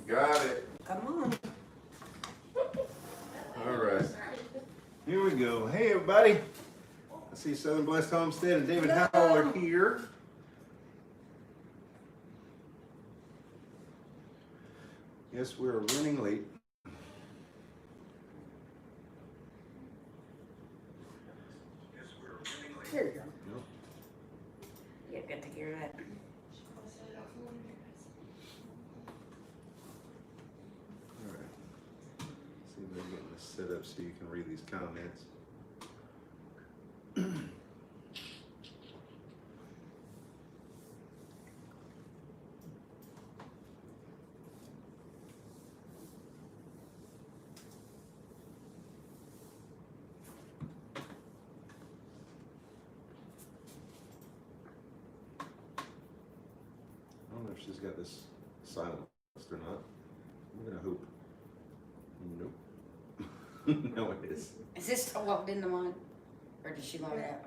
Got it. Come on. All right. Here we go. Hey, everybody. I see Southern Blessed Homestead and David Howell are here. Yes, we're running late. There you go. Nope. Yeah, got to hear that. All right. See if I'm getting this set up so you can read these comments. I don't know if she's got this silenced or not. I'm gonna hope. Nope. No, it is. Is this still logged into mine? Or did she log out?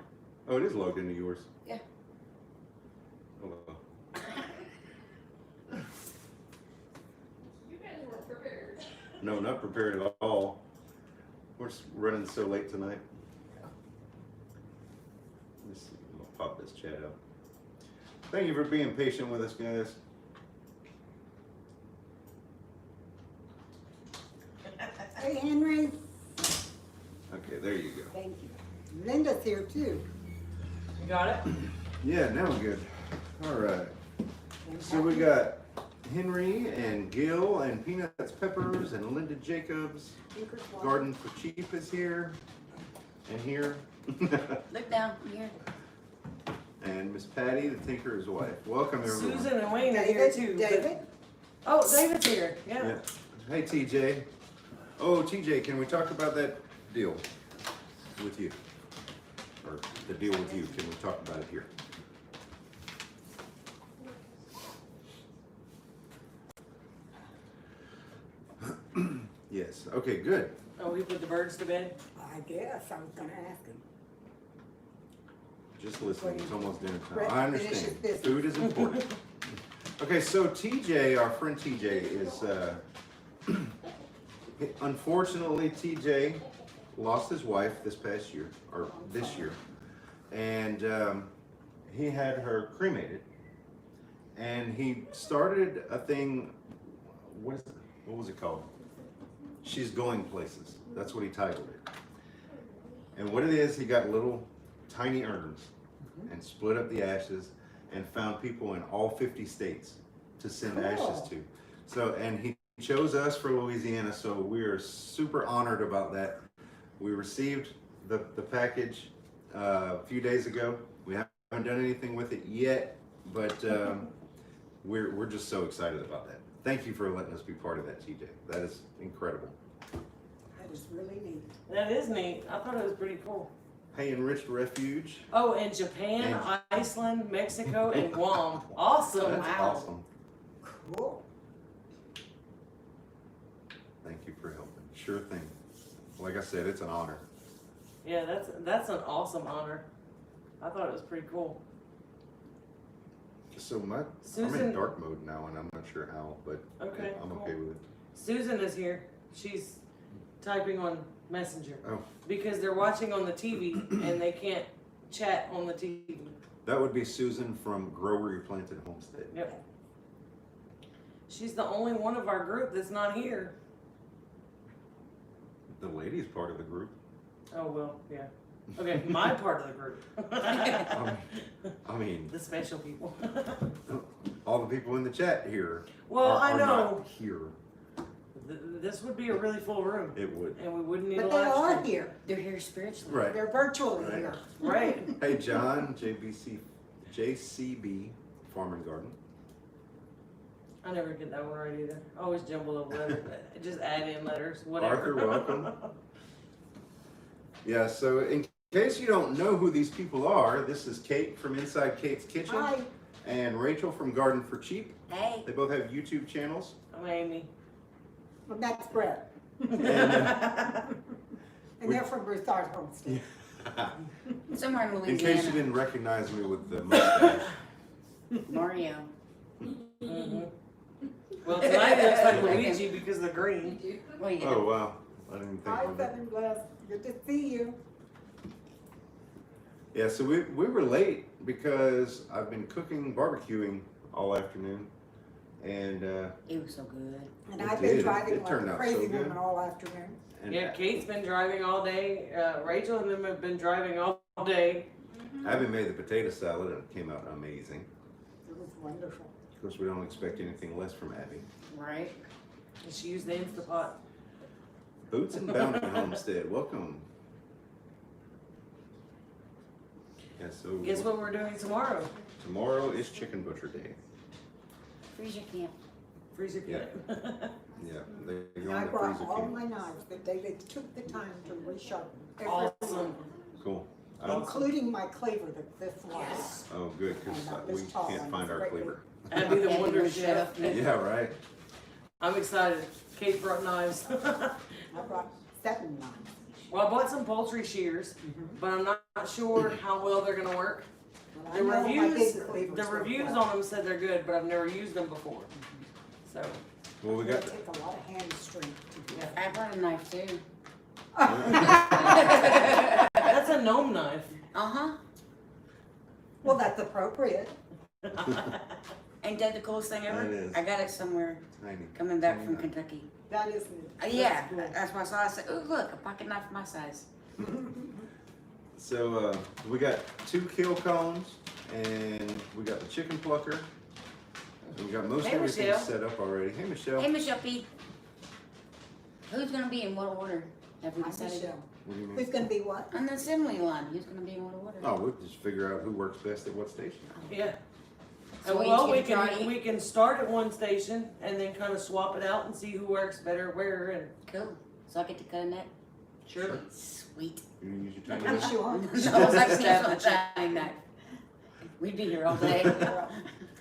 Oh, it is logged into yours. Yeah. Oh, well. You guys weren't prepared. No, not prepared at all. We're running so late tonight. Let's see. I'll pop this chat up. Thank you for being patient with us, guys. Hey, Henry. Okay, there you go. Thank you. Linda's here too. You got it? Yeah, now we're good. All right. So we got Henry and Gil and Peanuts Peppers and Linda Jacobs. Garden for Cheap is here. And here. Look down here. And Miss Patty, the Tinker's wife. Welcome, everyone. Susan and Wayne are here too. David. Oh, David's here. Yeah. Yeah. Hey, TJ. Oh, TJ, can we talk about that deal with you? Or the deal with you? Can we talk about it here? Yes. Okay, good. Oh, we put the birds to bed. I guess I was gonna ask him. Just listen. It's almost dinner time. Brett I finishes understand. business. Food is important. Okay, so TJ, our friend TJ, is unfortunately TJ lost his wife this past year or this year, and he had her cremated, and he started a thing. What was it called? She's Going Places. That's what he titled it. And what it is, he got little tiny urns and split up the ashes and found people in all 50 states to send ashes to. So, and he chose us for Louisiana, so we are super honored about that. We received the package a few days ago. We haven't done anything with it yet, but we're just so excited about that. Thank you for letting us be part of that, TJ. That is incredible. That is really neat. That is neat. I thought it was pretty cool. Hey, Enriched Refuge. Oh, and Japan, Iceland, Mexico, and Guam. Awesome. That's Wow. awesome. Cool. Thank you for helping. Sure thing. Like I said, it's an honor. Yeah, that's an awesome honor. I thought it was pretty cool. So I'm in Susan- dark mode now, and I'm not sure how, but Okay, I'm cool. okay with it. Susan is here. She's typing on Messenger Oh, because they're watching on the TV and they can't chat on the TV. that would be Susan from Grow Where You Planted Homestead. Yep. She's the only one of our group that's not here. The lady's part of the group. Oh, well, yeah. Okay, my part of the group. I mean, The special people. all the people in the chat here Well, I are know. not here. This would be a really full room It would. and we wouldn't need a But they live are stream. here. They're here spiritually. Right. They're virtually Right. here. Right. Hey, John, JCB Farm and Garden. I never get that one right either. I always jumble up letters. Just add in letters, whatever. Arthur, welcome. Yeah, so in case you don't know who these people are, this is Kate from Inside Kate's Kitchen Hi. and Rachel from Garden for Cheap. Hey. They both have YouTube channels. I'm Amy. Well, that's Brett. And, And they're from Broussard Homestead. Somewhere in in case you Louisiana. didn't recognize me with the mustache. Mario. Mhm. Well, tonight it looks like Luigi because of the green. Well, yeah. Oh, wow. I didn't even think Hi, of that. Seven Bless. Good to see you. Yeah, so we were late because I've been cooking, barbecuing all afternoon. And, It was so good. And It I've been did. driving It like turned a out crazy so good. woman all afternoon. and Yeah, Kate's been driving all day. Rachel and them have been driving all day. Abby made the potato salad and it came out amazing. It was wonderful. Of course, we don't expect anything less from Abby. Right? And she used the Instapot. Boots and Bounty Homestead, welcome. Yeah, so Guess what we're doing tomorrow? tomorrow is Chicken Butcher Day. Freezer camp. Freezer Yeah. camp. Yeah, they go I in the brought freezer all camp. my knives that David took the time to resharpen. every Awesome. one, Cool. including my cleaver that this was. Yes. Oh, good, because And we this tall can't one find is our great cleaver. Abby the Abby Wonder the Chef. Chef. Yeah, right. I'm excited. Kate brought knives. I brought 7 knives. Well, I bought some poultry shears, but I'm not sure how well they're gonna work. Well, The I know my reviews, big cleavers the work reviews well. on them said they're good, but I've never used them before. So, Well, we It'll got, take a lot of hand strength to do I brought a knife too. that's a gnome knife. Uh-huh. Well, that's appropriate. Ain't that the coolest thing ever? That is. I got it somewhere tiny. coming back Tiny from knife. Kentucky. That is. Yeah, that's that's why I saw. I said, "Oh, look, a pocket knife my size." So, we got 2 kill cones and we got the chicken plucker. And we got most Hey, everything Michelle. set up already. Hey, Michelle. Hey, Michelle P. Who's gonna be in what order? Have we I'm decided? Michelle. What do you mean? Who's gonna be what? On the assembly line, who's gonna be in what order? Oh, we'll just figure out who works best at what station. Yeah. So And we well, each get to try we can start at one station and then kind of swap it out and see who works better where and Cool. So I get to cut a neck? sure. Sweet. You gonna use your tiny What knife? is you on? No, I was like, "Snap a tiny knife." We'd be here all day.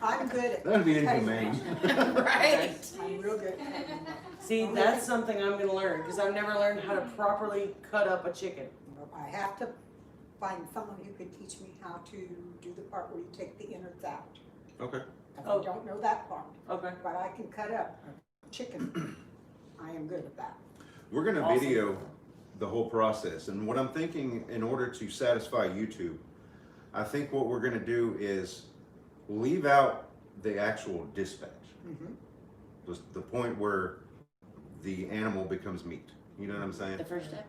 I'm good at. That would be cutting inhumane. them. Right? I'm real good at cutting them. See, that's something I'm gonna learn because I've never learned how to properly cut up a chicken. I have to find someone who can teach me how to do the part where you take the innards out. Okay. 'Cause Oh. I don't know that part, Okay. but I can cut up a chicken. I am good at that. We're gonna Awesome. video the whole process, and what I'm thinking, in order to satisfy YouTube, I think what we're gonna do is leave out the actual dispatch, Mhm. the point where the animal becomes meat. You know what I'm saying? The first step?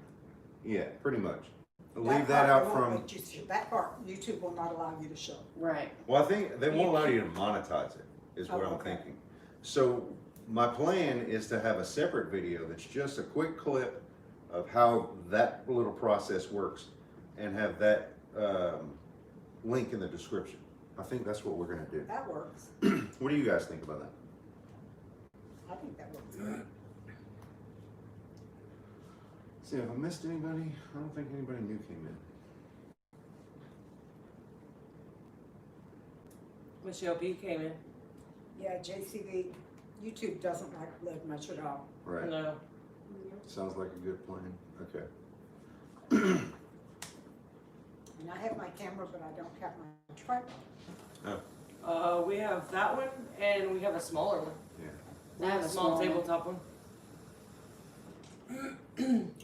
Yeah, pretty much. That Leave that part out won't from. let you see- That part, YouTube will not allow you to show. Right. Well, I think they won't allow you to monetize it, is what Oh, I'm okay. thinking. So my plan is to have a separate video that's just a quick clip of how that little process works and have that link in the description. I think that's what we're gonna do. That works. What do you guys think about that? I think that works. good. See, if I missed anybody, I don't think anybody new came in. Michelle B came in. Yeah, JCV, YouTube doesn't like blood much at all. Right, No. sounds like a good plan, okay. And I have my camera, but I don't have my tripod. We have that one and we have a smaller one. I have a small small one. tabletop one.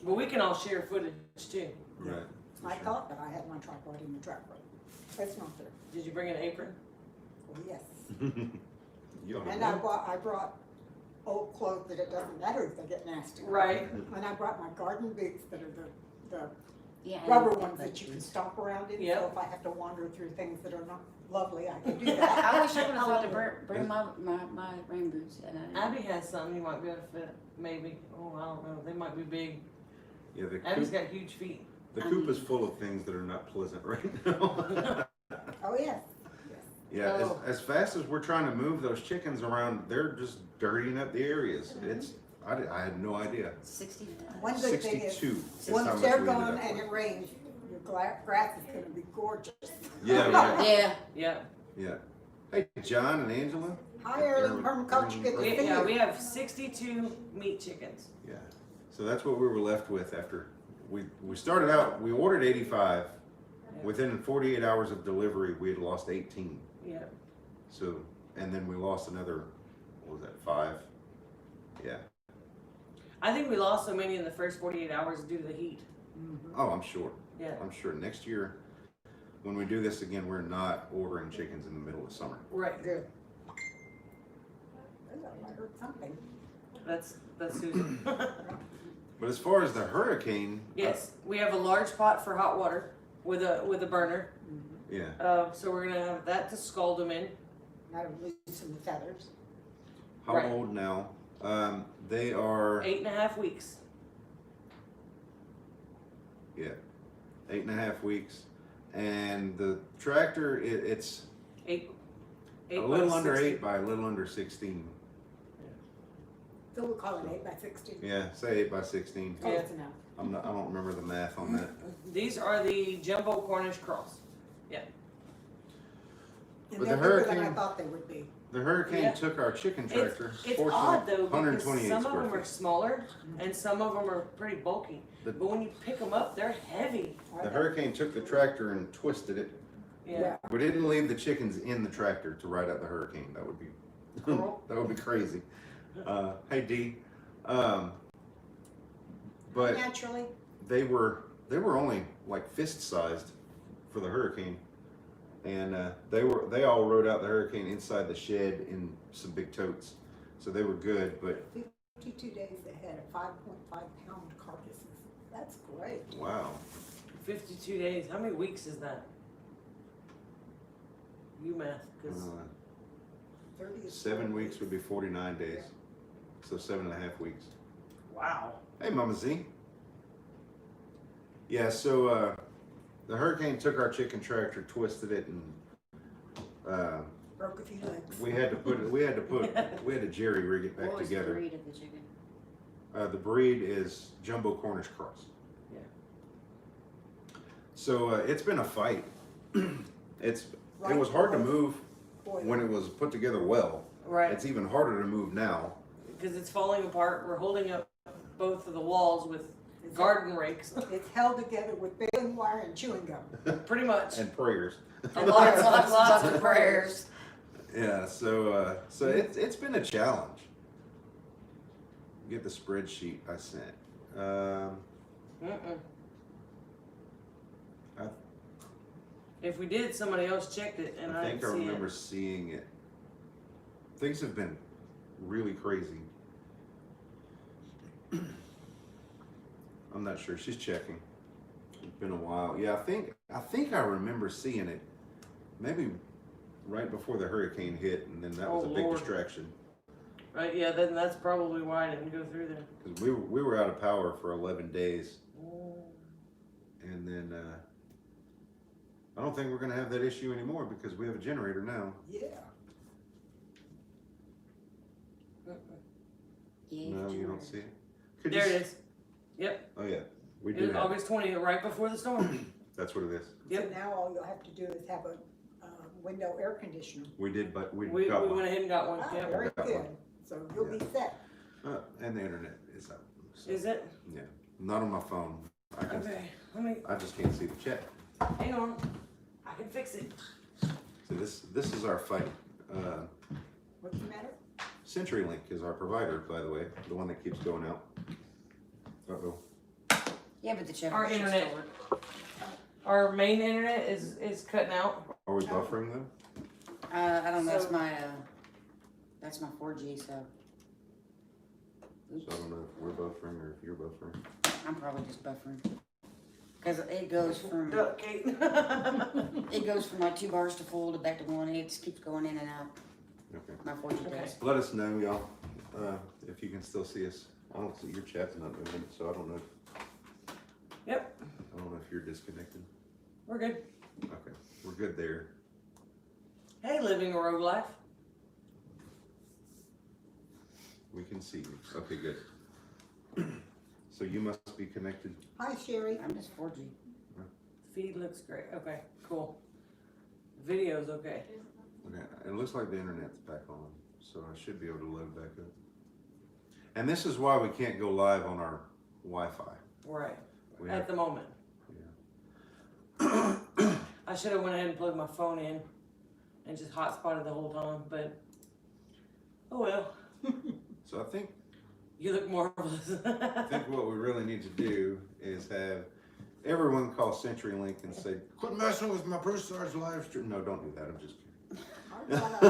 But we can all share footage too. Right. I thought that I had my tripod in the tripod. That's not there. Did you bring an apron? Oh, yes. You oughta And know. I brought old clothes that it doesn't matter if they get nasty. Right. And I brought my garden boots that are the Yeah. rubber and- ones that you can stomp around in. Yep. So if I have to wander through things that are not lovely, I can do that. I wish I would have thought to bring my rain boots. And I Abby has some you might be able to fit, maybe. Oh, I don't know. They might be big. Yeah, the Abby's coop, got huge feet. the coop is full of things that are not pleasant right now. Oh, yes. Yeah, Oh. as fast as we're trying to move those chickens around, they're just dirtying up the areas. It's, I had no idea. 65. One good thing is, 62 is how once much they're we ended gone up and with. it rains, your grass is gonna be gorgeous. Yeah, right, Yeah. Yeah. yeah. Hey, John and Angela. Hi, Erlen Permaculture, good to We, see yeah, you. we have 62 meat chickens. Yeah, so that's what we were left with after, we started out, we ordered 85. Within 48 hours of delivery, we had lost 18. Yeah. So, and then we lost another what was that, 5? Yeah. I think we lost so many in the first 48 hours due to the heat. Oh, I'm sure. Yeah. I'm sure next year, when we do this again, we're not ordering chickens in the middle of summer. Right. Good. I heard something. That's Susan. But as far as the hurricane, Yes, we have a large pot for hot water with a burner. yeah. So we're gonna have that to scald them in. Now loosen the feathers. How Right. old now? They are 8.5 weeks. yeah, 8.5 weeks, and the tractor it's Eight a little by under 16. 8 by a little under 16. So we'll call it 8x16. Yeah, say 8 by 16. Yeah. Close enough. I don't remember the math on that. These are the jumbo Cornish cross. And But they're the bigger than I hurricane- thought they would be. The hurricane Yeah. took our chicken It's, tractor. it's fortunately, odd though because 128 some of square them are feet. smaller and some of them are pretty bulky. The- But when you pick them up, they're heavy. The hurricane took the tractor and twisted it. Yeah. We didn't leave the chickens in the tractor to ride out the hurricane. That would be that would be crazy. Hey Dee, but Naturally, they were only like fist sized for the hurricane, and they all rode out the hurricane inside the shed in some big totes, so they were good. But 52 days ahead of 5.5-pound carcasses. That's great. wow, 52 days. How many weeks is that? You math, because 30 is 7 4 weeks would be 49 days, so 7.5 weeks. wow. Hey, Mama Z. Yeah, so the hurricane took our chicken tractor, twisted it, and Broke a few legs. we had to jerry rig it back What was the together. breed of the chicken? The breed is Jumbo Cornish Cross. Yeah. So it's been a fight. It Right, was hard to boy. move Boy, when it was put together well. Right. It's even harder to move now. Because it's falling apart. We're holding up both of the walls with garden rakes. It's held together with baling wire and chewing gum. Pretty much. And prayers. And lots of prayers. Yeah, so it's been a challenge. Get the spreadsheet I sent. Mm-mm. If we did, somebody else checked it, and I I think I didn't see remember it. seeing it. Things have been really crazy. I'm not sure. She's checking. It's been a while. Yeah, I think I remember seeing it. Maybe right before the hurricane hit, and then that was Oh, a big Lord. distraction Right? Yeah. Then that's probably why I didn't go through there. because we were out of power for 11 days, and then I don't think we're gonna have that issue anymore because we have a generator now. Yeah. Yeah, No, you don't generator. see it. Could There you it is. Yep. Oh yeah, we It do. was Have August 20th, right before the storm. That's what it is. Yep. So now all you'll have to do is have a window air conditioner. We did, but we We got went one. ahead and got one. Ah, Yep. very Got good. one. So you'll be set. And the internet is up. So, Is it? Yeah, not on my phone. Okay. Let me. I just can't see the chat. Hang on. I can fix it. So this is our fight. What's the matter? CenturyLink is our provider, by the way, the one that keeps going out. Uh-oh. Yeah, but the check. Our internet. Our main internet is cutting out. Are we buffering them? I don't know. So- That's my 4G. So So I don't know if we're buffering or if you're buffering. I'm probably just buffering. Cause it goes from Duck, Kate. it goes from like 2 bars to full to back to 1. It just keeps going in and out. Okay. My 4G Okay. does. Let us know, y'all, if you can still see us. I don't see your chat's not moving, so I don't know. Yep. I don't know if you're disconnected. We're good. Okay, we're good there. Hey, living a rogue life. We can see you. Okay, good. So you must be connected. Hi, Sherry. I'm just 4G. Feed looks great. Okay, cool. Video's okay. Okay, it looks like the internet's back on, so I should be able to load back up. And this is why we can't go live on our Wi-Fi. Right. We At have, the moment. yeah. I should have went ahead and plugged my phone in and just hotspotted the whole time, but Oh well. So I think You look marvelous. what we really need to do is have everyone call CenturyLink and say, "Quit messing with my Broussard's live stream." No, don't do that. I'm just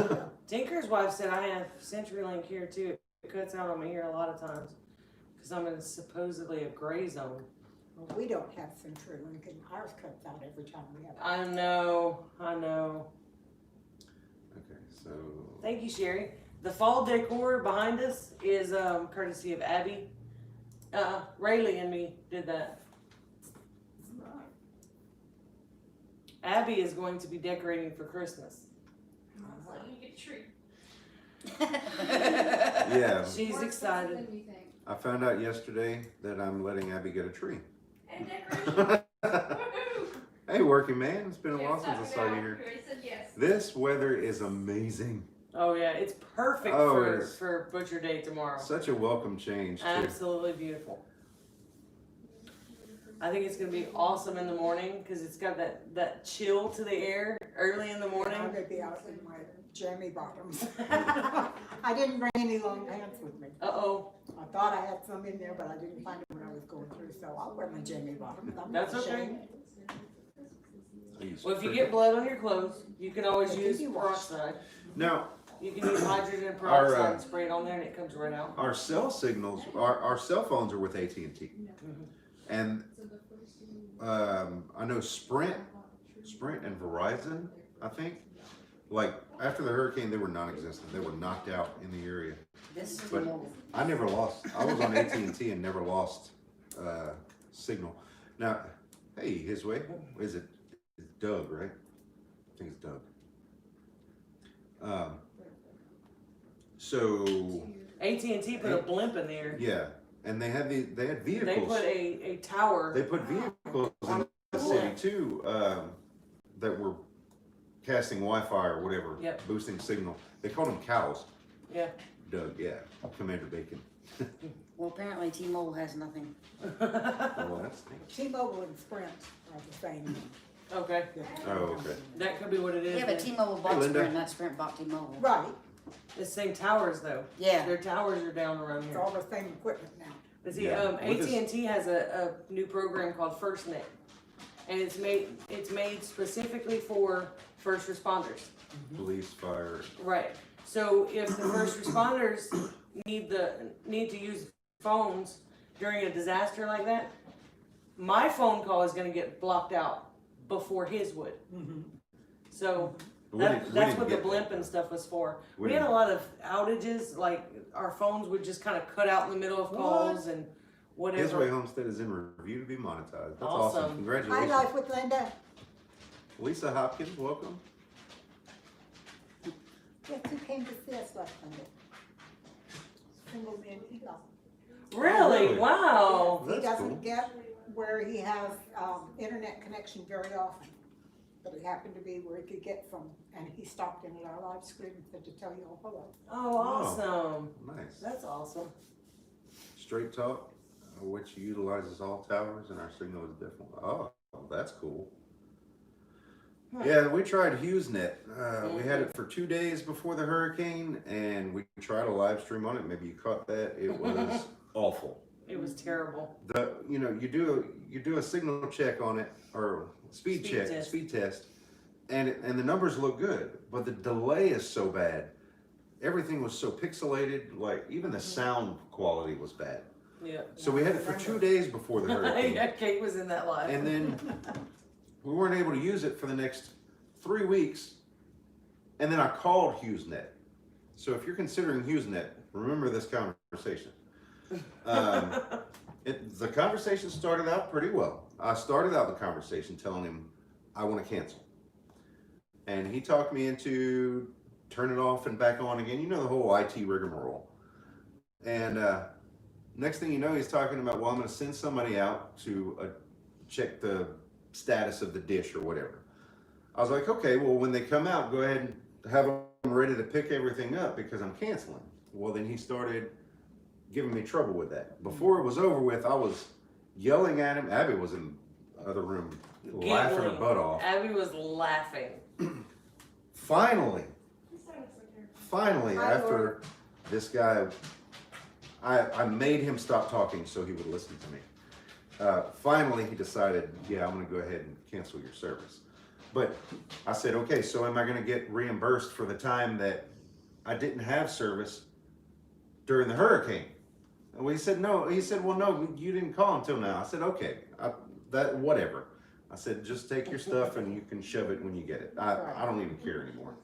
kidding. Tinker's wife said I have CenturyLink here too. It cuts out on me here a lot of times because I'm in supposedly a gray zone. Well, we don't have CenturyLink and ours cuts out every time we have it. I know. Okay, so Thank you, Sherry. The fall decor behind us is courtesy of Abby. Rayleigh and me did that. Abby is going to be decorating for Christmas. So you get a treat. yeah, She's More excited. expensive than you think. I found out yesterday that I'm letting Abby get a tree. And decorations. Woohoo! Hey, working man, it's been a while Check since I stuff saw it you out. here. Everybody said yes. This weather is amazing. Oh yeah, it's perfect Oh, for, it is. for Butcher Day tomorrow. Such a welcome change, too. Absolutely beautiful. I think it's gonna be awesome in the morning because it's got that chill to the air early in the I'm morning. gonna be out in my jammy bottoms. I didn't bring any long pants with me. Uh-oh. I thought I had some in there, but I didn't find them when I was going through, so I'll wear my jammy bottoms. I'm not That's okay. ashamed. Well, if you get blood on your clothes, you can always They can use be washed. peroxide. Now, You can use hydrogen Our, peroxide and spray it on there and it comes right out. our cell signals, our cell phones are with AT&T. And I know Sprint and Verizon, I think, like after the hurricane, they were non-existent. They were knocked out in the area. This is But T-Mobile. I never lost. I was on AT&T and never lost signal. Now, hey, his way. Is it? It's Doug, right? I think it's Doug. So AT&T put a blimp in there. yeah, and they had They vehicles. put a tower. They put vehicles in the city too that were casting Wi-Fi or whatever, Yep. boosting signal. They called them cows. Yeah. Doug, yeah, Commander Bacon. Well, apparently T-Mobile has nothing. Oh, that's neat. T-Mobile and Sprint are the same. Okay. Oh, okay. That could be what it is. Yeah, but then. T-Mobile bought Linda. Sprint, not Sprint bought T-Mobile. Right, The same towers though. Yeah. Their towers are down around it's here. all the same equipment now. But see, Yeah. With AT&T has a new program called FirstNet, and it's made specifically for first responders. Police, fire. Right. So if the first responders need to use phones during a disaster like that, my phone call is going to get blocked out before his would. So We that's didn't what the get blimp that. and stuff was for. We We had a didn't- lot of outages, like our phones would just kind of cut out in the middle of calls and His whatever. Way Homestead is in review to be monetized. That's Awesome. awesome. Hi, Congratulations. Life with Linda. Lisa Hopkins, welcome. Guess who came to see us last Sunday? Single man Eli. Really? Really? Wow. He That's doesn't cool. get where he has internet connection very often. But it happened to be where he could get from, and he stopped in at our live stream and said to tell you all hello. Oh, awesome. Nice. That's awesome. Straight Talk, which utilizes all towers, and our signal is different. Oh, that's cool. Yeah, we tried HughesNet. We had it for 2 days before the hurricane, and we tried a live stream on it. Maybe you caught that. It was awful. It was terrible. You do a signal check on it, or speed test, and the numbers look good, but the delay is so bad. Everything was so pixelated. Like even the sound quality was bad. Yeah. So we had it for 2 days before the hurricane. Yeah, Kate was in that live. And then we weren't able to use it for the next 3 weeks. And then I called HughesNet. So if you're considering HughesNet, remember this conversation. The conversation started out pretty well. I started out the conversation telling him I want to cancel. And he talked me into turning it off and back on again. You know the whole IT rigmarole. And next thing you know, he's talking about, well, I'm going to send somebody out to check the status of the dish or whatever. I was like, okay, well, when they come out, go ahead and have them ready to pick everything up because I'm canceling. Well, then he started giving me trouble with that. Before it was over with, I was yelling at him. Abby was in the other room laughing her butt off. Abby was laughing. Finally, Hi, after This guy, I made him stop talking so he would listen to me. Finally, he decided, yeah, I'm going to go ahead and cancel your service. But I said, okay, so am I going to get reimbursed for the time that I didn't have service during the hurricane? And he said, no. He said, well, no, you didn't call until now. I said, okay, whatever. I said, just take your stuff and you can shove it when you get it. I don't even care anymore.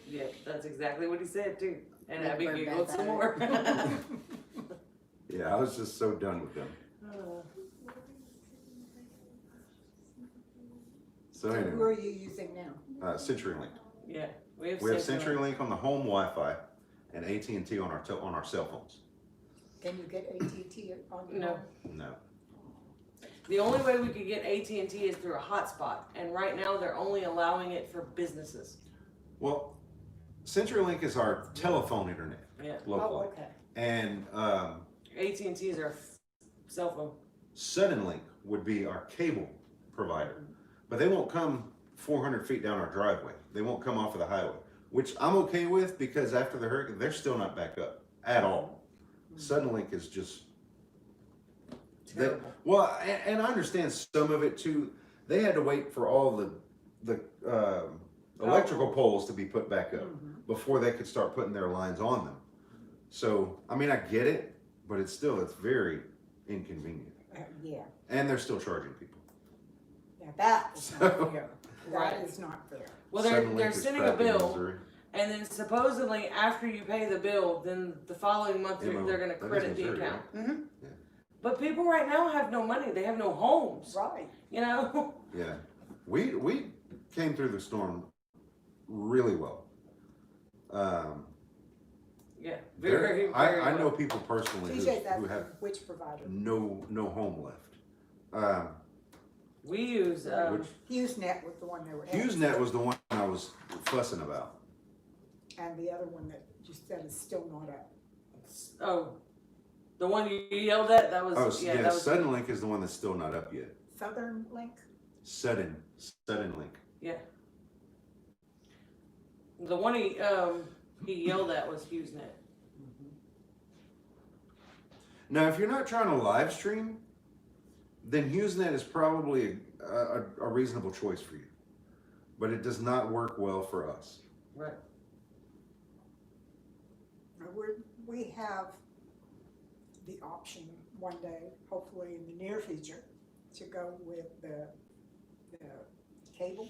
Yeah, that's exactly what he said too. And Never Abby heard giggled that some more. Yeah, I was just so done with them. So So who anyway, are you using now? CenturyLink. Yeah, We have CenturyLink on the home Wi-Fi and AT&T on our cell phones. Can you get AT&T on your No. phone? No. The only way we could get AT&T is through a hotspot, and right now they're only allowing it for businesses. Well, CenturyLink is our telephone internet Yeah. locally, Oh, okay. and AT&T is our cell phone. Suddenlink would be our cable provider, but they won't come 400 feet down our driveway. They won't come off of the highway, which I'm okay with because after the hurricane, they're still not back up at all. Suddenlink is just Terrible. well, and I understand some of it too. They had to wait for all the electrical poles to be put back up before they could start putting their lines on them. So I mean, I get it, but it's very inconvenient, Yeah, and they're still charging people. that is not So- fair. Right. That is not fair. Well, Suddenlink they're is sending a crappy in bill, Missouri. and then supposedly after you pay the bill, then the following month they're going to That is credit the Missouri, account. right? Mm-hmm. But people right now have no money. They have no homes. Right. You know. Yeah, we came through the storm really well. Yeah. There- Very. I know well. people personally TJ, who that's have which provider? no home left. We use Which HughesNet was the one they were. HughesNet was the one I was fussing about. And the other one that you said is still not up. the one you yelled at. That was Oh, yeah, that was Suddenlink is the one that's still not up yet. Southern Link? Suddenlink. yeah. The one he yelled at was HughesNet. Now, if you're not trying to live stream, then HughesNet is probably a reasonable choice for you. But it does not work well for us. Right. We have the option one day, hopefully in the near future, to go with the cable.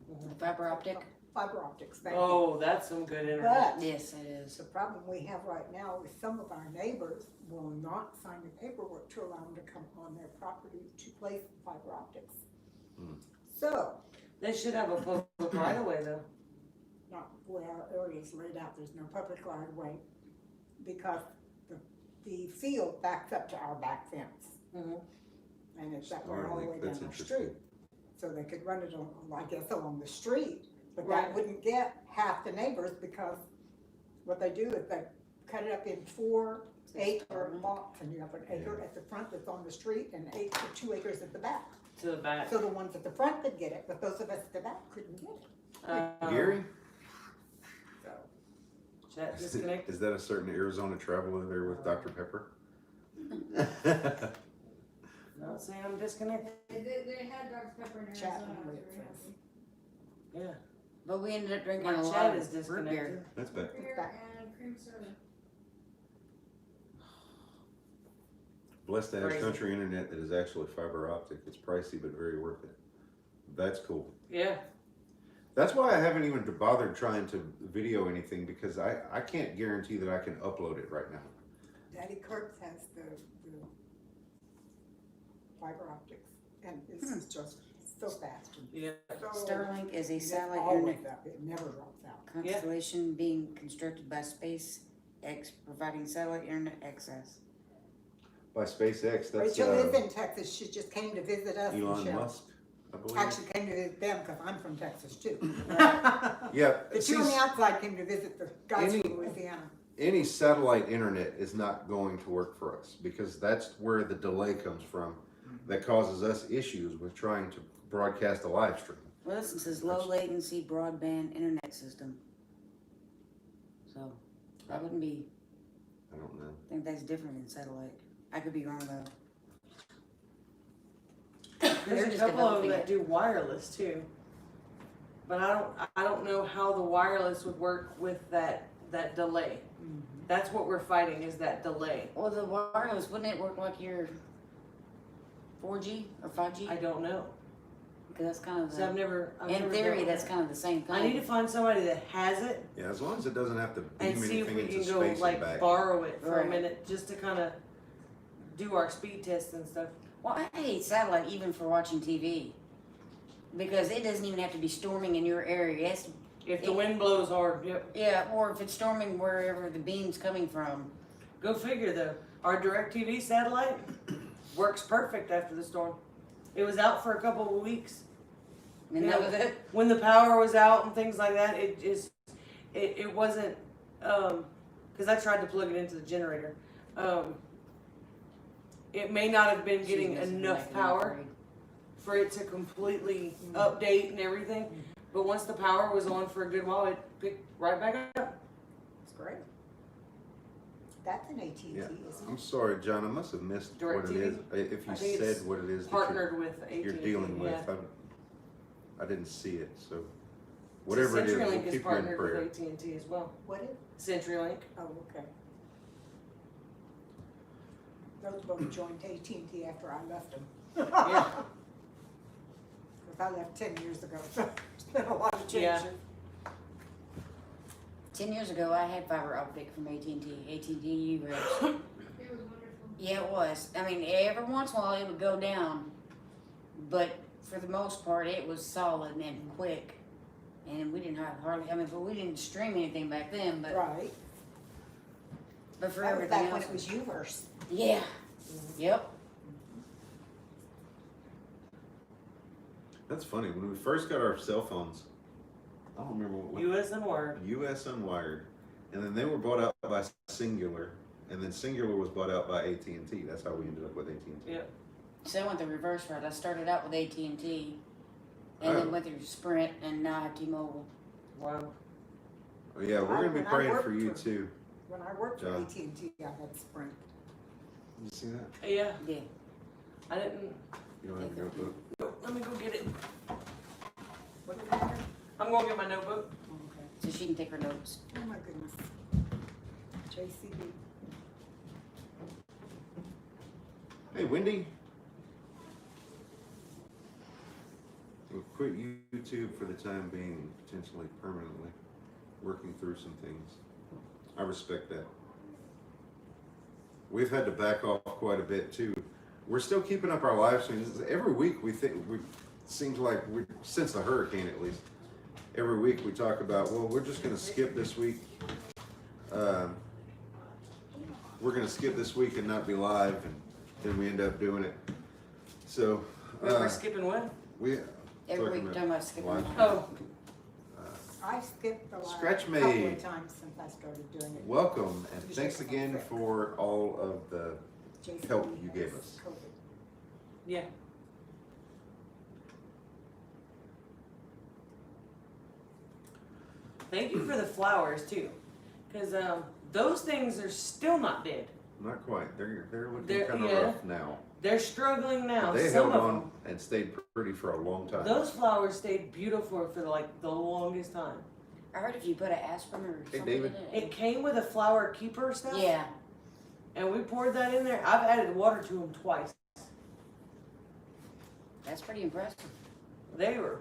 The fiber optic. Fiber optics, thank you. Oh, that's some good internet. But Yes, it is. the problem we have right now is some of our neighbors will not sign the paperwork to allow them to come on their property to place fiber optics. Hmm. So, They should have a public right of way though. not where our area is laid out, there's no public right of way, because the field backs up to our back fence, Mhm. and it's that way all the way Starlink, down that's our interesting. street. So they could run it on, I guess, along the street, but that Right. wouldn't get half the neighbors, because what they do is they cut it up in 4-acre lots, and you have an acre at the front that's on the street, and 2 acres at the back. To the back. So the ones at the front could get it, but those of us at the back couldn't get it. Gary, So, Chat disconnect. is that a certain Arizona traveler there with Dr. Pepper? Not saying I'm disconnected. They had Dr. Pepper in chat Arizona. I only, was it very says. happy. Yeah. But we ended up drinking My a lot chat is of root disconnected. beer. That's bad. Beer and cream soda. Blessed to have Crazy. country internet that is actually fiber optic. It's pricey, but very worth it. That's cool. Yeah. That's why I haven't even bothered trying to video anything, because I can't guarantee that I can upload it right now. Daddy Kurtz has the fiber optics, and it's just so fast. and Yeah. so- Starlink is a and it's satellite always internet up, it never drops out. constellation being constructed by SpaceX, providing satellite internet access. By SpaceX, that's Rachel is in Texas, she just came to visit us. Elon Michelle. Musk, I believe. Actually came to visit them, because I'm from Texas too. Yeah, The see, two on the outside came to visit the guys Any- from Louisiana. any satellite internet is not going to work for us, because that's where the delay comes from that causes us issues with trying to broadcast a live stream. Well, this says low latency broadband internet system. So that wouldn't be I don't know. I think that's different than satellite. I could be wrong though. They're There's a just couple of them developing that it. do wireless too. But I don't know how the wireless would work with that delay. That's what we're fighting, is that delay. Well, the wireless, wouldn't it work like your 4G or 5G? I don't know. Because that's kind of So I've the, never in theory, dealt with that's that. kind of the same thing. I need to find somebody that has it Yeah, as long as it doesn't have to and beam see if anything we into can go space and like back. borrow it for a Right. minute just to kind of do our speed tests and stuff. Well, I hate satellite even for watching TV. Because it doesn't even have to be storming in your area. It's, If the wind blows hard, yep. yeah, or if it's storming wherever the beam's coming from. Go figure though. Our DirecTV satellite works perfect after the storm. It was out for a couple of weeks. And Yeah. that was it. When the power was out and things like that, it wasn't, cause I tried to plug it into the generator. It may not have been getting She doesn't enough make it power upgrade. for it to completely update and everything. But once the power was on for a good while, it picked right back up. It's great. That's an AT&T, Yeah. isn't I'm it? sorry, John, I must have missed what it is. If I you think said it's what it is that Partnered with AT&T. you're dealing with, yeah. I didn't see it, so So whatever it is, we'll CenturyLink is keep you in partnered prayer. with AT&T as well. What is? CenturyLink. Oh, okay. Those both joined AT&T after I left them. Yeah. Because I left 10 years ago, so there's been a lot of Yeah. changes. 10 years ago, I had fiber optic from AT&T. AT&T U.S. It was wonderful. Yeah, it was. I mean, every once in a while it would go down, but for the most part, it was solid and quick. And we didn't have hardly. I mean, but we didn't stream anything back then. But Right. but for That was everything back when else, it was Uverse. yeah, yep. That's funny, when we first got our cell phones, I don't remember what US and Word. US Unwired, and then they were bought out by Singular, and then Singular was bought out by AT&T. That's how we ended up with AT&T. Yep. So I went the reverse route. I started out with AT&T, and Oh. then went through Sprint, and now I have T-Mobile. Wow. Oh yeah, we're gonna be When I praying worked for you for- too. When I worked for John. AT&T, I had Sprint. You see that? Yeah. Yeah. I didn't. You don't have your notebook? Let me go get it. What did I have? I'm going to get my notebook. Okay. So she can take her notes. Oh my goodness. JCB. Hey, Wendy. We'll quit YouTube for the time being, potentially permanently, working through some things. I respect that. We've had to back off quite a bit too. We're still keeping up our live streams. Every week we seems like since the hurricane at least, every week we talk about, well, we're just gonna skip this week. We're gonna skip this week and not be live, and then we end up doing it. So, We're skipping what? we, Every Talking week, about talking about skipping. live line. Oh, I skipped the last Scratch couple me. of times since I started doing it. welcome, and thanks again for all of the JCB help you has gave us. COVID. yeah. Thank you for the flowers too, because those things are still not dead. Not quite. They're looking They're- kind of yeah. rough now. They're struggling now. But they Some held of on them. and stayed pretty for a long time. Those flowers stayed beautiful for like the longest time. I heard if you put an aspirin or Hey, something David. in It came with a flower keeper stuff. Yeah. And we poured that in there. I've added water to them twice. That's pretty impressive. They were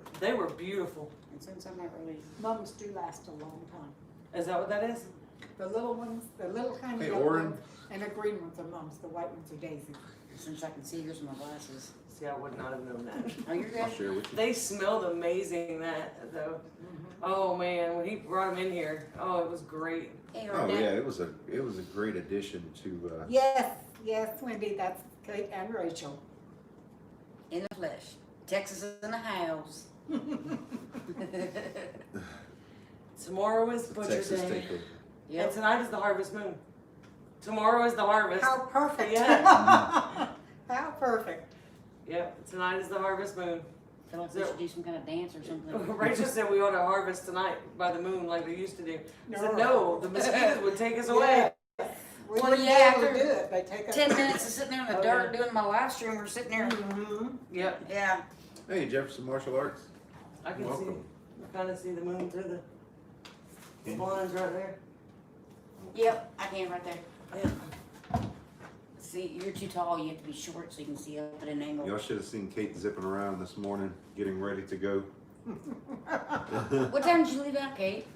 beautiful. And since I'm not really, Mums do last a long time. Is that what that is? The little ones, the little kind of Hey, yellow Oren. ones, and the green ones are mums, the white ones are daisies. since I can see yours with my glasses. See, I would not have known that. Are you I'll good? share with you. They smelled amazing, that though. Oh man, when he brought them in here, oh, it was great. Hey, Oh Dad. yeah, it was a great addition to. Yes, yes, Wendy, that's Kate and Rachel. In the flesh. Texas in the house. Tomorrow is Butcher Texas Day, takeover. and Yep. tonight is the harvest moon. Tomorrow is the harvest. How perfect. Yeah. How perfect. Yep, tonight is the harvest moon. Feel like we should do some kind of dance or something. Rachel said we ought to harvest tonight by the moon like they used to do. I said, no, the mosquitoes would take us away. We Well, wouldn't be yeah, able to after do it, they take us. 10 minutes of sitting there in the Oh, dirt yeah. doing my live stream, we're sitting there. Mhm. Yep, Yeah. Hey, Jefferson Martial Arts. I can Welcome. kind of see the moon through the blinds right there. Yep, I can right there. Yeah. See, you're too tall, you have to be short so you can see up at an angle. Y'all should have seen Kate zipping around this morning, getting ready to go. What time did you leave out, Kate?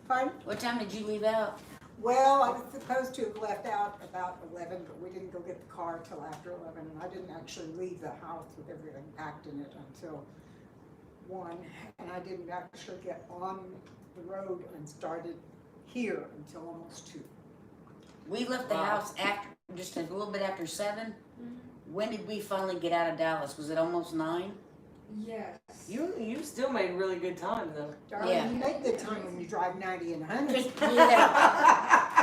Pardon? What time did you leave out? Well, I was supposed to have left out about 11, but we didn't go get the car till after 11, and I didn't actually leave the house with everything packed in it until 1, and I didn't actually get on the road and started here until almost 2. We left the Wow. house after, just a little bit after 7. When did we finally get out of Dallas? Was it almost 9? Yes. You still made really good time though. Darling, Yeah. you make good time when you drive 90 and 100. Yeah.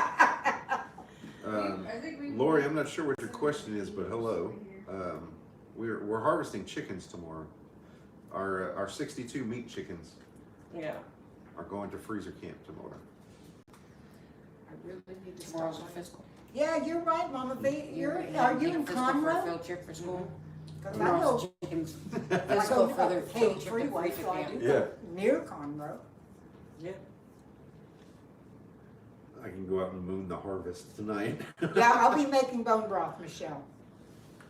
I think we. Lori, I'm not sure what your question is, but hello. We're harvesting chickens tomorrow. Our 62 meat chickens Yeah. are going to freezer camp tomorrow. I really need to Tomorrow's stop. a fiscal. Yeah, you're right, Mama V. Yeah, Are you take a in fiscal for a Conroe? field trip for school? Because I Tomorrow's know, chickens. I Fiscal go for up their the field Cade trip and Freeway, freezer so I camp. do go near Conroe. Yeah. I can go out and moon the harvest tonight. Yeah, I'll be making bone broth, Michelle.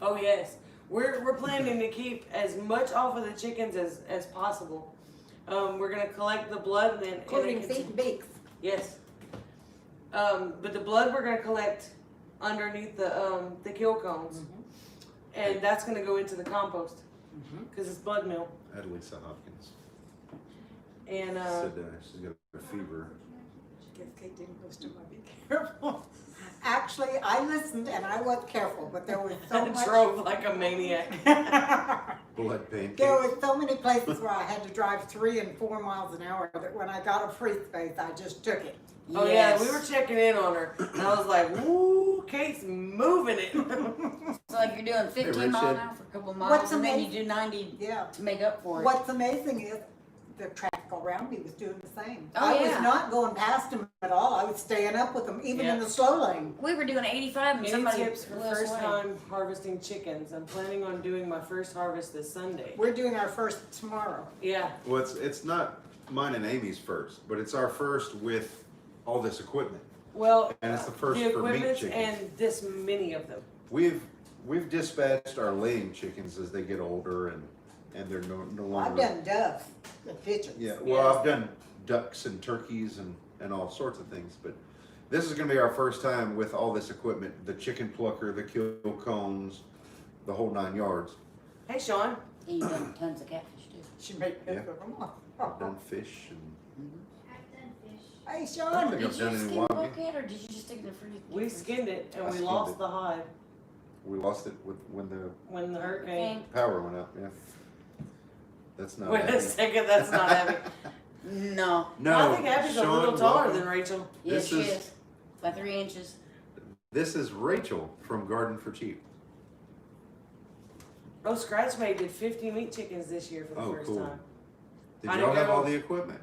Oh yes. We're planning to keep as much off of the chickens as possible. We're gonna collect the blood and then Including and then feet and beaks. yes. But the blood we're gonna collect underneath the kill cones, and that's gonna go into the compost because it's blood meal. At Lisa Hopkins And said she's got a fever. Guess Kate didn't listen to my be careful. Actually, I listened and I was careful, but there was so I much. drove like a maniac. Blood pancakes. There was so many places where I had to drive 3 and 4 miles an hour that when I got a free space, I just took it. Oh yeah, we were checking in on her, and I was like, "Woo, Kate's moving it." So like you're doing 15 Richard. miles an hour for a couple miles, What's and then you amazing- do 90 Yeah. to make up for it. What's amazing is the traffic around me was doing the same. Oh, I yeah. was not going past them at all. I was staying up with them, even in Yeah. the slow lane. We were doing 85 and Any somebody tips for blew us first away. time harvesting chickens? I'm planning on doing my first harvest this Sunday. We're doing our first tomorrow. Yeah, Well, it's not mine and Amy's first, but it's our first with all this equipment, well, and it's the first the for meat equipment chickens. and this many of them. We've dispatched our laying chickens as they get older and they're no I've longer. done doves and pigeons. Yeah, well, I've done ducks and turkeys and all sorts of things, but this is gonna be our first time with all this equipment, the chicken plucker, the kill cones, the whole 9 yards. Hey, Sean. He done tons of catfish too. She made Yeah. pictures of them. I've done fish and I've done fish. Hey, I Sean. don't think Did I've you done any skin wild the game. bucket or did you just stick it in the freezer? We skinned it and I we skinned lost it. the hide We lost it when the when the hurricane. power went out. Yeah, that's not. Wait a happy. second, that's not Abby. No. No, I think Abby's a Sean, little taller welcome. than Rachel. Yes, This she is- is. By 3 inches. This is Rachel from Garden for Cheap. Oh, Scratch Mate did 50 meat chickens this year for the Oh, first cool. time. Did How'd it y'all have go? all the equipment?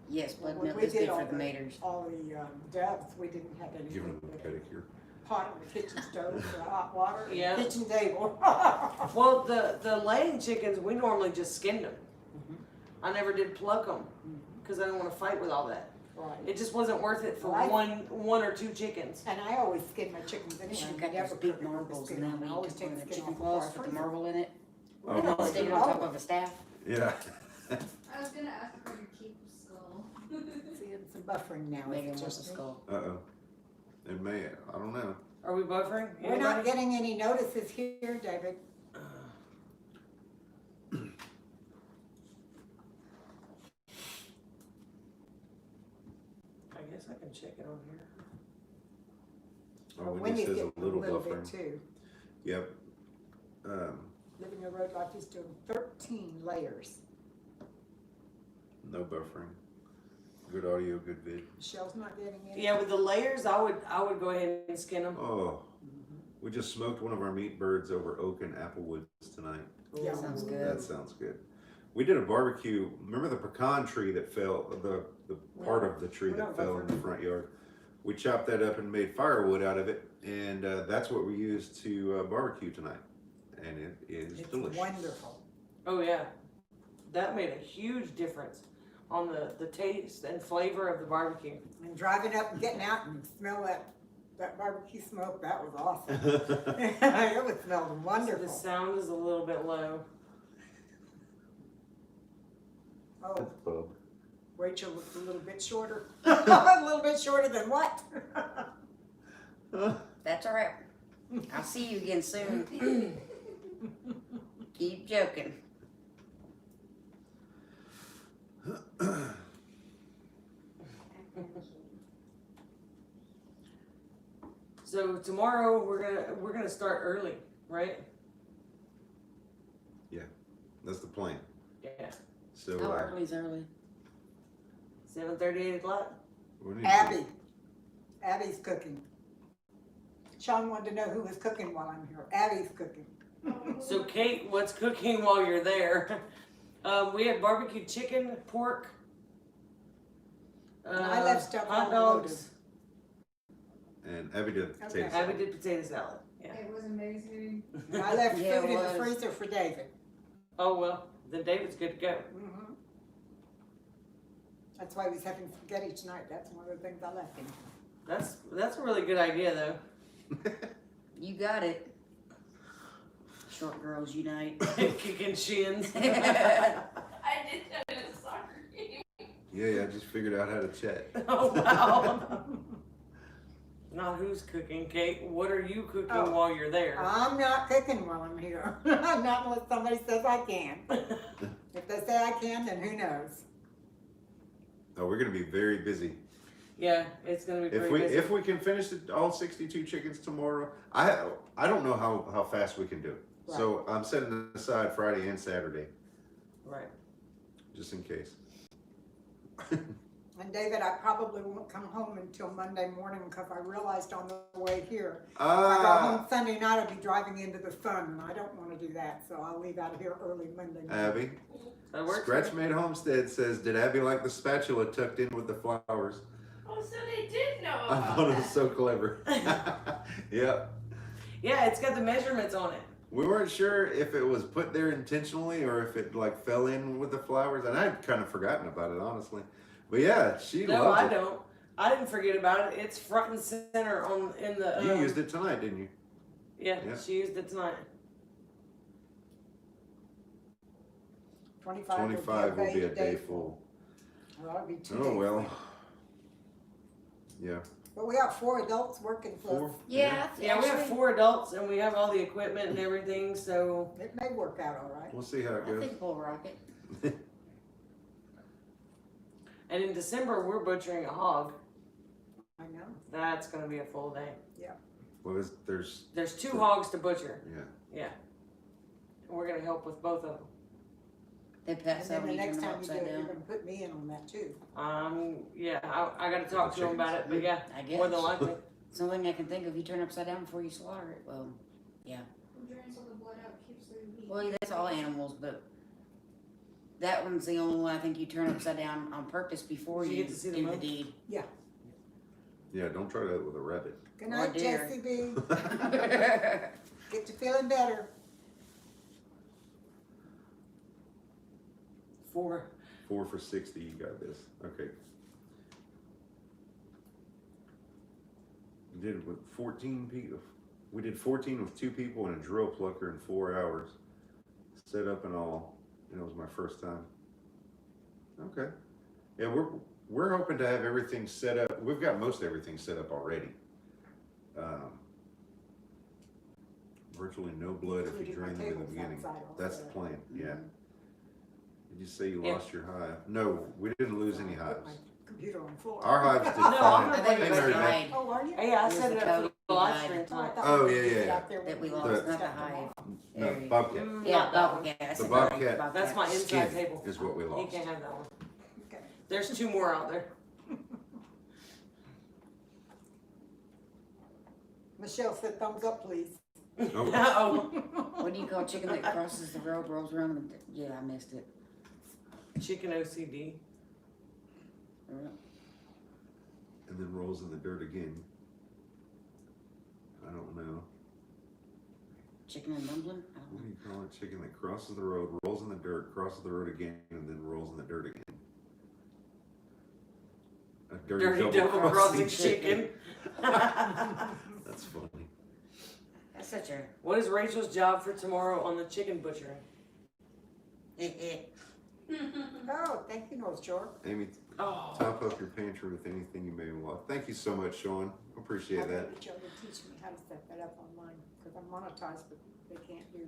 Yes, blood When milk we is did good all for the the- maters. All the doves, we didn't have Give anything them a but a pedicure. pot on the kitchen stove for hot water and Yeah. a kitchen table. Well, the laying chickens, we normally just skinned them. I never did pluck them because I didn't want to fight with all that. Right. It just wasn't worth it for Well, one or two chickens. And I always skin my chickens anyway. Should've I got never those big cook them with the marbles skin and on. then I we always took take one the of the skin chicken off claws, before I put the freeze marble in it, Oh, stick it on top of a staff. yeah. I was gonna ask for your keep skull. it. See, it's some buffering now. Megan It's wants a just me. skull. Uh-oh. It may, I don't know. Are we buffering? We're not Anybody? getting any notices here, David. I guess I can check it on here. Oh, Wendy Wendy's says getting a little bit buffering. too. Yep. Living a road life is doing 13 layers. No buffering. Good audio, good vid. Michelle's not getting any. Yeah, with the layers, I would go ahead and skin them. Oh, we just smoked one of our meat birds over oak and apple woods tonight. Yeah. That sounds good. That sounds good. We did a barbecue. Remember the pecan tree that fell, the the part of the tree that fell in the front yard. We chopped that up and made firewood out of it, and that's what we used to barbecue tonight. And it is It's delicious. wonderful. Oh yeah, that made a huge difference on the taste and flavor of the barbecue. And driving up and getting out and smell that barbecue smoke, that was awesome. It was smelled So wonderful. the sound is a little bit low. Oh, That's Bub. Rachel looked a little bit shorter. A little bit shorter than what? That's all right. I'll see you again soon. Keep joking. So tomorrow we're gonna start early, right? That's the plan. Yeah. So How early's early? 7:30, 8 o'clock. we need to- Abby's cooking. Sean wanted to know who was cooking while I'm here. Abby's cooking. So Kate, what's cooking while you're there? We had barbecue chicken, pork, And I left stuff hot unloaded. dogs. And Abby did Okay. potato Abby salad. did potato salad. Yeah. It was amazing. And I left Yeah, it food in the was. freezer for David. Oh well, then David's good to go. Mhm. That's why he's having spaghetti tonight. That's one of the things I left him. That's a really good idea though. You got it. Short girls unite. Kicking shins. I did that in a soccer game. Yeah, I just figured out how to chat. Oh wow. Not who's cooking, Kate. What are you cooking Oh. while you're there? I'm not cooking while I'm here. Not unless somebody says I can. If they say I can, then who knows? Oh, we're gonna be very busy. Yeah, it's gonna be pretty busy. If we can finish all 62 chickens tomorrow, I don't know how fast we can do it. So I'm setting aside Friday and Saturday Right. just in case. And David, I probably won't come home until Monday morning because I realized on the way here, if I go home Sunday night, I'll be driving into the sun, and I don't want to do that, so I'll leave out of here early Monday morning. Abby, That works. Scratchmade Homestead says, did Abby like the spatula tucked in with the flowers? Oh, so they did know I about thought it was that. so clever. Yep. Yeah, it's got the measurements on it. We weren't sure if it was put there intentionally or if it like fell in with the flowers, and I'd kind of forgotten about it, honestly. But yeah, she No, loved I it. don't. I didn't forget about it. It's front and center in the. You used it tonight, didn't you? Yeah, Yeah. she used it tonight. 25 will be a day full. Well, that'll be 2 Oh days. well. Yeah. But we got 4 adults working for us. 4? Yeah, Yeah, we have actually, 4 adults and we have all the equipment and everything. So It may work out all right. We'll see how it I goes. think we'll rock it. and in December we're butchering a hog. I know. That's gonna be a full day. Well, there's There's 2 hogs to butcher. yeah. And we're gonna help with both of them. They And pass then out the when you next turn them time you do upside it, you're down. gonna put me in on that too. Yeah, I gotta talk to him about it, but yeah, I guess. more than likely. It's the only thing I can think of. You turn it upside down before you slaughter it. Well, Drains all the blood out, keeps the heat. well, that's all animals, but that one's the only one I think you turn upside down on purpose before Did you you get to see the do the mouth? deed. Yeah, don't try that with a rabbit. Good night, dear. Jessie B. Get you feeling better. 4. 4 for 60, you got this. Okay. We did it with 14 people. We did 14 with 2 people and a drill plucker in 4 hours. Set up and all. And it was my first time. Okay. Yeah, we're hoping to have everything set up. We've got most everything set up already. Virtually no blood if you Including my drain them in the tables beginning. outside That's the also. plan, yeah. Mhm. Did you say you Yeah. lost your hive? No, we didn't lose any Put hives. my computer on full. Our hives did No, I'm fine. not I think worried it Hey, was Mary the Beth. hide Oh, are you? Hey, I It set was it the up for Cody the live hide. stream Oh, I tonight. thought Oh, we yeah, did it yeah. out there that we when lost, The- not the stuff them hive. off. No, Area. bobcat. Yeah, Not that one. bobcat. I The said bobcat. bobcat. That's my inside Skin table. is what we He lost. can't have that one. Okay. There's 2 more out there. Michelle said thumbs up, please. Oh, What do you call chicken that crosses the road, rolls around? Yeah, I missed it. chicken OCD. and then rolls in the dirt again. I don't know. Chicken and dumpling? I don't What know. do you call it? Chicken that crosses the road, rolls in the dirt, crosses the road again, and then rolls in the dirt again. A Dirty double crossing chicken. That's funny. That's such a. What is Rachel's job for tomorrow on the chicken butchering? Oh, thank you, North Shore. Amy, Oh, top up your pantry with anything you may want. Thank you so much, Sean. Appreciate that. Maybe Joe will teach me how to set that up online, because I'm monetized, but they can't do.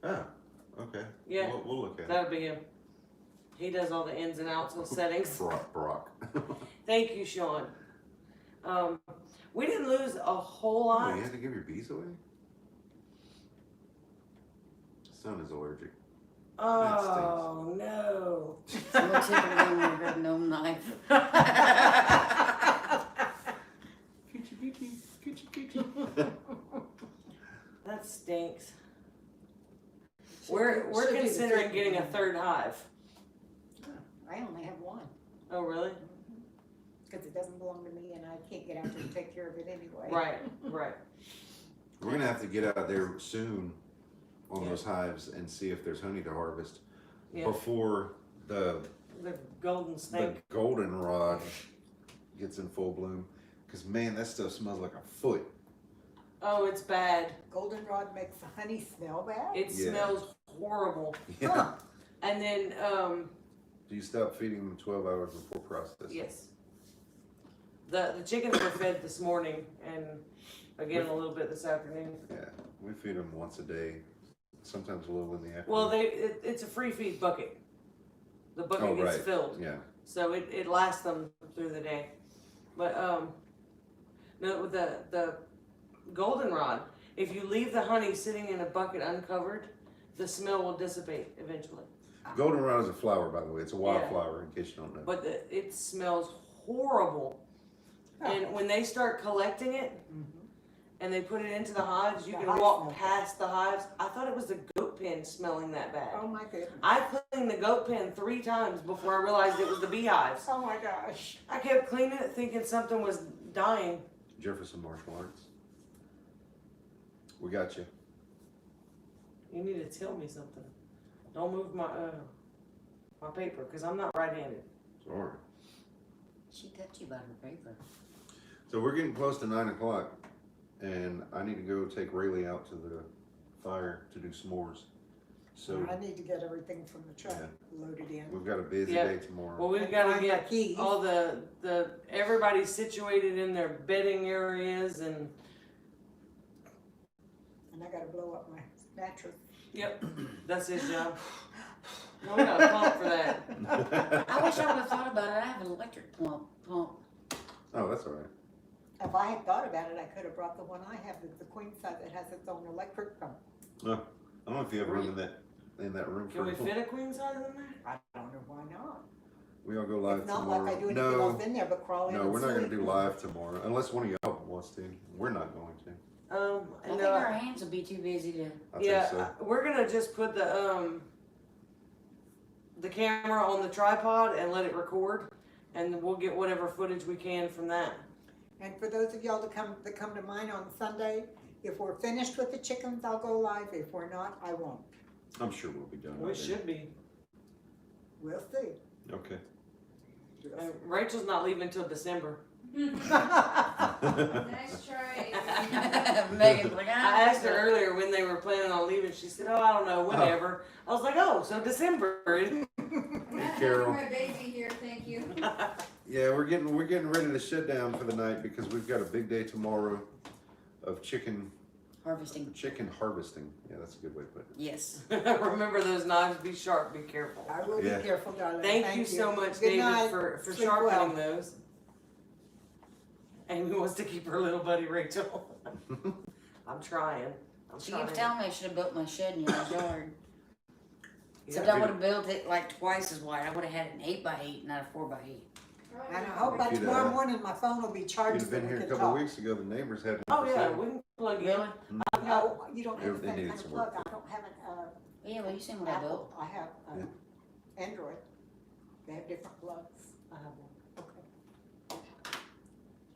Ah, okay. Yeah. We'll look at it. that would be him. He does all the ins and outs of settings. Brock. Thank you, Sean. We didn't lose a whole Oh, lot. you had to give your bees away? Son is allergic. Oh no. More chicken than we heard no knife. That stinks. Should We're do- should do the considering same. getting a third hive. I only have one, Oh really? because it doesn't belong to me and I can't get out there and take care of it anyway. Right. We're gonna have to get out there soon on Yeah. those hives and see if there's honey to harvest Yeah. before the The golden snake. goldenrod gets in full bloom. Cause man, that stuff smells like a foot. Oh, it's bad. Goldenrod makes the honey smell bad? It Yeah. smells horrible. Yeah. And then, Do you stop feeding them 12 hours before processing? yes. The chickens were fed this morning and again a little bit this afternoon. Yeah, we feed them once a day, sometimes a little in the afternoon. Well, it's a free feed bucket. The bucket Oh, gets right. filled. Yeah, So it lasts them through the day. But no, with the goldenrod, if you leave the honey sitting in a bucket uncovered, the smell will dissipate eventually. goldenrod is a flower, by the way. It's a Yeah. wildflower, in case you don't know. But it smells horrible. And when they start collecting it and they put it into the hives, you The can hive walk smell. past the hives. I thought it was the goat pen smelling that bad. Oh my goodness. I cleaned the goat pen 3 times before I realized it was the beehives. Oh my gosh. I kept cleaning it thinking something was dying. Jefferson Martial Arts. We got you. You need to tell me something. Don't move my paper because I'm not right-handed. Sorry. She touched you by her paper. So we're getting close to 9 o'clock, and I need to go take Rayleigh out to the fire to do s'mores. So I need to get everything from the truck loaded in. we've got a busy Yeah. day tomorrow. Well, we've And got to find my get keys. all the everybody situated in their bedding areas and And I gotta blow up my mattress. yep, that's his job. No, we got a pump for that. I wish I would have thought about it. I have an electric pump. Oh, that's all right. If I had thought about it, I could have brought the one I have, the queen size that has its own electric pump. I don't know if you have room in that room Can for we fit a queen size in there? I don't know why not. We all go live It's not tomorrow. like I do anything else in there but crawl in No, and we're not gonna sleep. do live tomorrow unless one of y'all wants to. We're not going to. I And think our hands will be too busy to. I yeah, think so. we're gonna just put the camera on the tripod and let it record, and we'll get whatever footage we can from that. And for those of y'all that come to mine on Sunday, if we're finished with the chickens, I'll go live. If we're not, I won't. I'm sure we'll be done. by We then. should be. We'll see. Okay. Rachel's not leaving until December. Nice try. Megan's like, I asked her earlier when they were planning on leaving. She said, "Oh, I don't know, whenever." I was like, "Oh, so December." Carol. My baby here, thank you. Yeah, we're getting ready to shut down for the night because we've got a big day tomorrow of chicken harvesting. harvesting. Yeah, that's a good way to put it. Yes. Remember those knives. Be sharp. Be careful. I will Yeah. be careful, darling. Thank you so much, Good David, night. for Sleep sharpening well. those. Amy wants to keep her little buddy Rachel. I'm trying. She keeps telling me I should have built my shed in your yard. Except Yeah. I would have built it like twice as wide. I would have had an 8x8, not a 4x8. And I hope by If you'd, tomorrow morning my phone will be You'd charged have so been we here a can couple talk. weeks ago. The neighbors had. Oh yeah, we can plug in. Really? No, you don't have They the same needed kind of some plug. work. I don't have an Yeah, well, you seen what I built. Apple. I have Android. They have different plugs. I have one. Okay.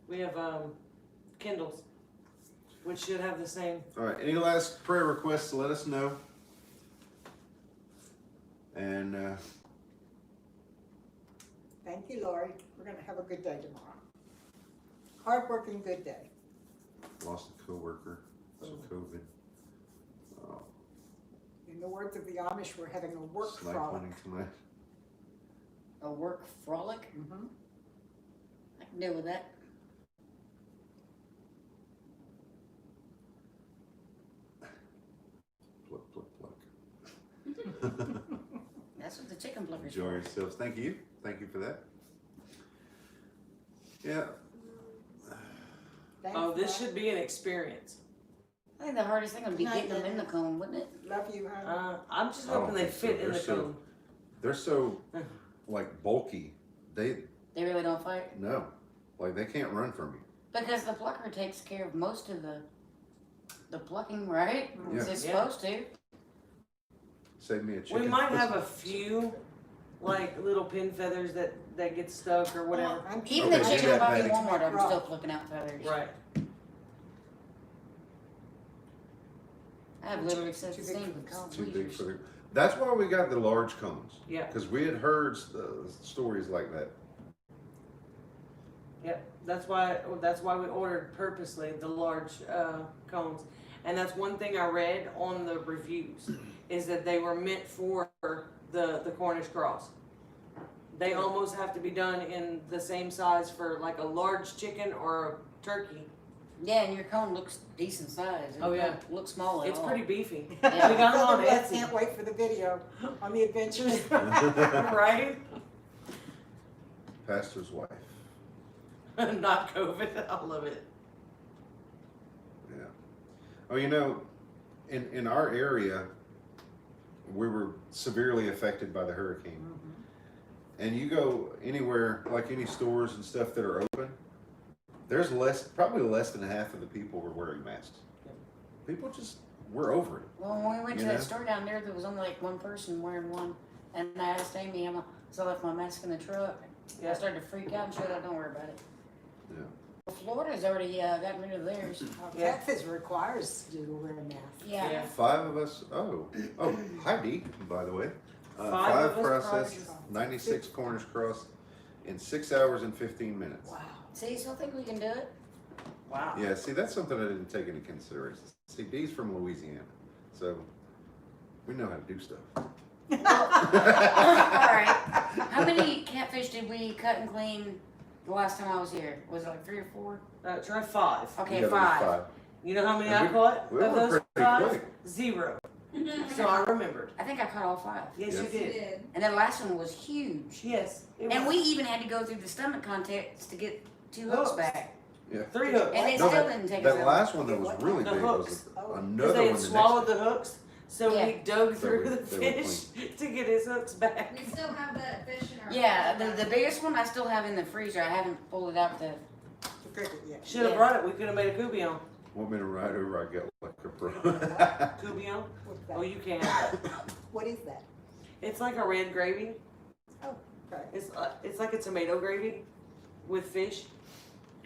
We have Kindles, which should have the same. All right, any last prayer requests, let us know. And Thank you, Lori. We're gonna have a good day tomorrow. Hard-working, good day. lost a coworker to COVID. In the words of the Amish, we're having a work Snipe frolic. hunting tonight. A work frolic? Mhm. I can deal with that. Pluck, pluck, pluck. That's what the chicken pluckers Enjoy for. yourselves. Thank you. Thank you for that. Yeah. Thanks, Oh, this Lord. should be an experience. I think the hardest thing would be Not getting them yet. in the cone, wouldn't it? Love you, honey. I'm just I don't hoping they think so. fit in the They're so- cone. They're so like bulky. They They really don't fight? no. Like they can't run from you. Because the plucker takes care of most of the plucking, right? Yeah. It's Yeah. supposed to. Save me a chicken. We might have a few, like, little pin feathers that get stuck or whatever. I'm Even Okay, the do chicken that, I buy Patty. in Walmart, I'm Raw. still plucking out feathers. Right. I have literally said Too the big same for the cone. Too big for the. That's why we got the large cones. Yeah. Because we had heard stories like that. Yep. That's why we ordered purposely the large cones. And that's one thing I read on the reviews is that they were meant for the Cornish cross. They almost have to be done in the same size for like a large chicken or a turkey. Yeah, and your cone looks decent size. It Oh, yeah. don't look small at It's all. pretty beefy. Yeah. We got them on I Etsy. can't wait for the video on the adventures. Right? Pastor's wife. Not COVID. I love it. Yeah. Oh, you know, in our area, we were severely affected by the hurricane. And you go anywhere, like any stores and stuff that are open, there's probably less than half of the people were wearing masks. People just, we're over it. Well, when we went to You that know? store down there was only like one person wearing one. And I asked Amy, so I left my mask in the truck. I Yeah. started to freak out and she said, don't worry about it. Yeah. Well, Florida's already gotten rid of theirs. Yeah. Texas requires you to wear a mask. Yeah. Yeah. 5 of us, hi Dee, by the way. 5 5 of us processed, 96 Cornish cross in 6 hours and 15 minutes. Wow. See, so I think we can do it. Wow. Yeah, see, that's something I didn't take into consideration. See, Dee's from Louisiana, so we know how to do stuff. Alright. How many catfish did we cut and clean the last time I was here? Was it like 3 or 4? Try 5. Okay, Yeah, there was 5. You know how many And I caught we of were those pretty 5? quick. 0. So I remembered. I think I caught all 5. Yes, Yeah. you You did. did. And the last one was huge. Yes. It And was we even had to go through the stomach contest to get 2 hooks Hooks. back. 3 hooks. And they No, still didn't take us That out. last one that was really The big hooks. was Oh. another Because they one had the swallowed next the hooks, so Yeah. he dug through were- the they were fish to get his hooks back. We still have that fish in our. Yeah, the biggest one I still have in the freezer. I haven't pulled it out to. The cricket, yeah. Should have Yeah. brought it. We could have made a coubillon. Want me to ride over? I got like a pro. Coubillon? What's Oh, that? you can. What is that? It's like a red gravy. Oh, okay. It's like a tomato gravy with fish.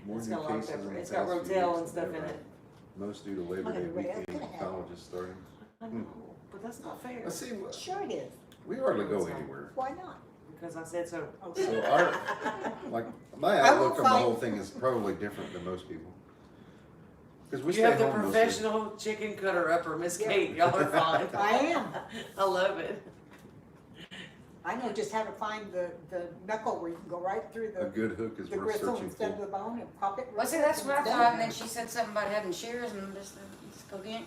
More It's new got a lot of cases in pepper. the It's got past few rotel weeks and than stuff in ever. it. Most due to Labor Well, Day anyway, weekend, that's gonna colleges starting. I know, but that's not fair. Let's see, Sure it is. we hardly go anywhere. Why not? Because I said so. Okay. So our, like, my I will outlook on the fight. whole thing is probably different than most people. Because we You stay have the home mostly. professional chicken cutter upper, Miss Yeah. Kate. Y'all are fine. I am. I love it. I know just how to find the knuckle where you can go right through A the good hook is worth gristle searching instead of for. the bone and pop it. Well, see, that's what I thought. And then she said something about having shears and just go get.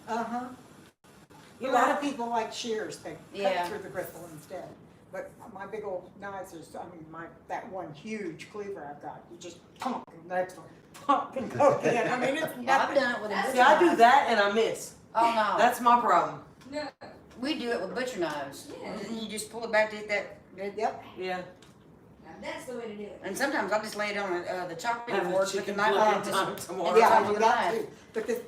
Uh-huh. A You lot know, of people like shears, they Yeah. cut through the gristle instead. But my big old knives is, that one huge cleaver I've got, you just pump, and the next one, pump, and go again. I mean, it's Yeah, I've nothing. done it with a butcher see, I do knife. that and I miss. Oh no, That's my problem. No. we do it with butcher knives. Yeah. And then you just pull it back to hit that. Yep, Yeah. Now that's the way to do it. And sometimes I'll just lay it on the chopping Have a board with the chicken knife fillet on it. time Just, tomorrow. Yeah. yeah, with you a got knife. to. But this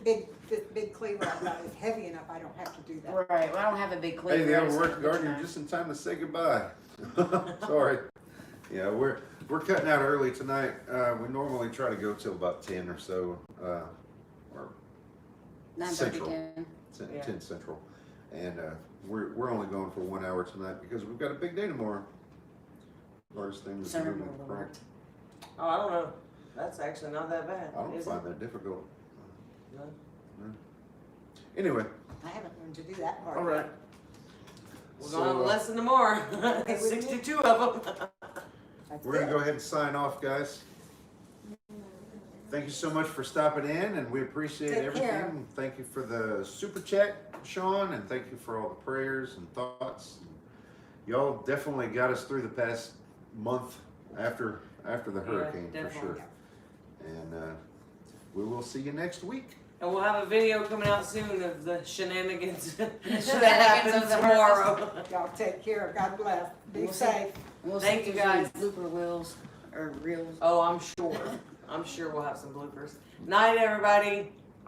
big cleaver I've got is heavy enough, I don't have to do that. right. Well, I don't have a big cleaver. Hey, the I just have a overworked butcher gardener, knife. just in time to say goodbye. Sorry. Yeah, we're cutting out early tonight. We normally try to go till about 10 or so, or 9:30, Central. 10. 10, Yeah. 10 Central, and we're only going for 1 hour tonight because we've got a big day tomorrow. Hardest thing is Sermon moving the alert. Oh, I don't know. That's actually not that bad. I don't is find that difficult. No. Anyway, I haven't learned to do that part. All right. We're So, gonna have a lesson tomorrow. Okay with me? 62 of them. That's we're gonna it. go ahead and sign off, guys. Thank you so much for stopping in, and we appreciate Take everything. care. Thank you for the super chat, Sean, and thank you for all the prayers and thoughts. Y'all definitely got us through the past month after the hurricane, for definitely. sure. And we will see you next week. And we'll have a video coming out soon of the shenanigans that Shenanigans happen of the tomorrow. Y'all take care. God bless. Be We'll see. safe. We'll Thank see you, if there's any guys. blooper reels or reels. Oh, I'm sure. I'm sure we'll have some bloopers. Night, everybody.